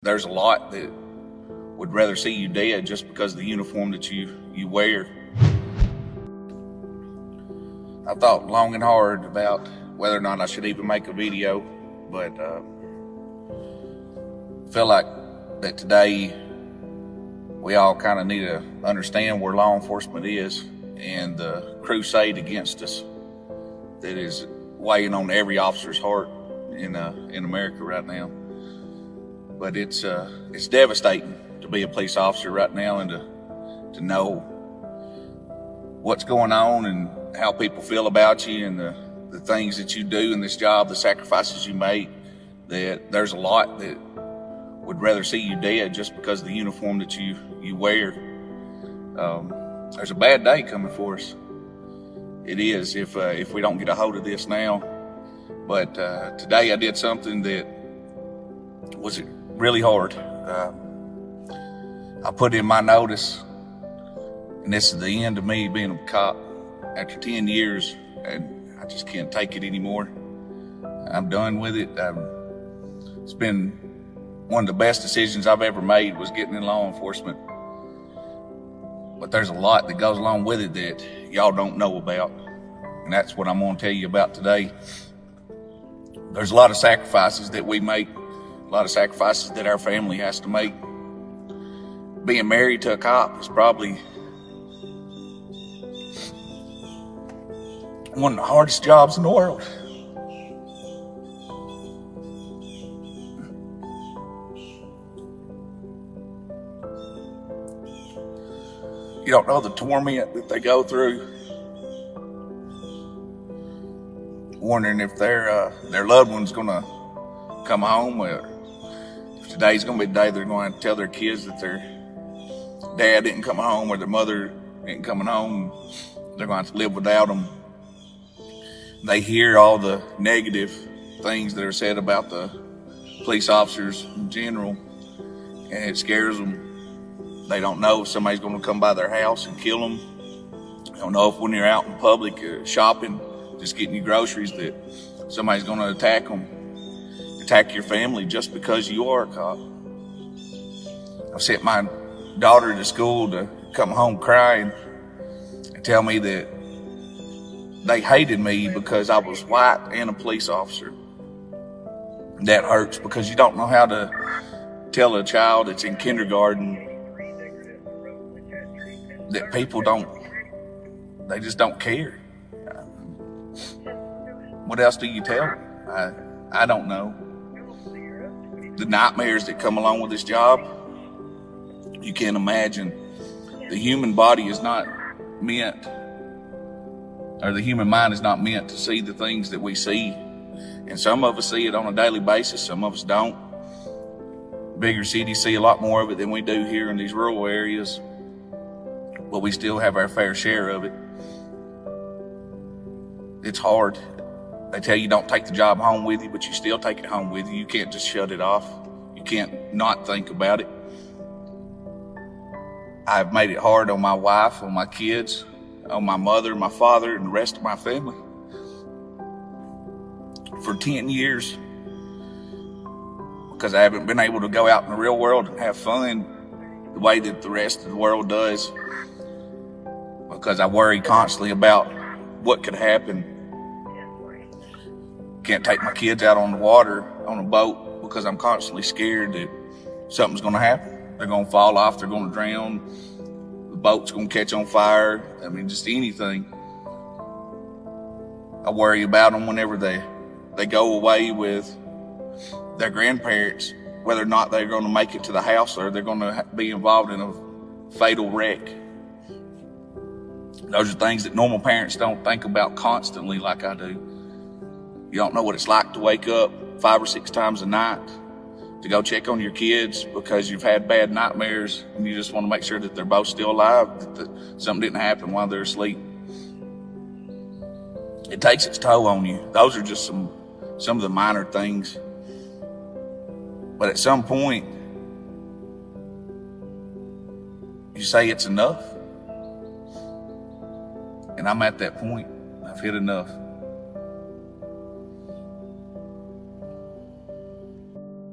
There's a lot that would rather see you dead just because of the uniform that you wear. I thought long and hard about whether or not I should even make a video, but feel like that today we all kind of need to understand where law enforcement is and the crusade against us that is weighing on every officer's heart in America right now. But it's devastating to be a police officer right now and to know what's going on and how people feel about you and the things that you do in this job, the sacrifices you make. That there's a lot that would rather see you dead just because of the uniform that you wear. There's a bad day coming for us. It is if we don't get a hold of this now. But today I did something that was really hard. I put in my notice, and this is the end of me being a cop after 10 years, and I just can't take it anymore. I'm done with it. It's been one of the best decisions I've ever made was getting in law enforcement. But there's a lot that goes along with it that y'all don't know about, and that's what I'm going to tell you about today. There's a lot of sacrifices that we make, a lot of sacrifices that our family has to make. Being married to a cop is probably one of the hardest jobs in the world. You don't know the torment that they go through, wondering if their loved one's gonna come home, or if today's gonna be the day they're going to tell their kids that their dad didn't come home or their mother ain't coming home. They're going to have to live without them. They hear all the negative things that are said about the police officers in general, and it scares them. They don't know if somebody's going to come by their house and kill them. They don't know if when you're out in public shopping, just getting your groceries, that somebody's going to attack them, attack your family just because you are a cop. I've sent my daughter to school to come home crying and tell me that they hated me because I was white and a police officer. That hurts because you don't know how to tell a child that's in kindergarten that people they just don't care. What else do you tell them? I don't know. The nightmares that come along with this job, you can't imagine. The human body is not meant, or the human mind is not meant to see the things that we see. And some of us see it on a daily basis, some of us don't. Bigger cities see a lot more of it than we do here in these rural areas, but we still have our fair share of it. It's hard. They tell you don't take the job home with you, but you still take it home with you. You can't just shut it off. You can't not think about it. I've made it hard on my wife, on my kids, on my mother, my father, and the rest of my family. For 10 years, because I haven't been able to go out in the real world and have fun the way that the rest of the world does, because I worry constantly about what could happen. Can't take my kids out on the water, on a boat, because I'm constantly scared that something's going to happen. They're going to fall off, they're going to drown, the boat's going to catch on fire. I mean, just anything. I worry about them whenever they go away with their grandparents, whether or not they're going to make it to the house or they're going to be involved in a fatal wreck. Those are things that normal parents don't think about constantly like I do. You don't know what it's like to wake up 5 or 6 times a night to go check on your kids because you've had bad nightmares and you just want to make sure that they're both still alive, that something didn't happen while they're asleep. It takes its toll on you. Those are just some of the minor things. But at some point, you say it's enough. And I'm at that point. I've hit enough.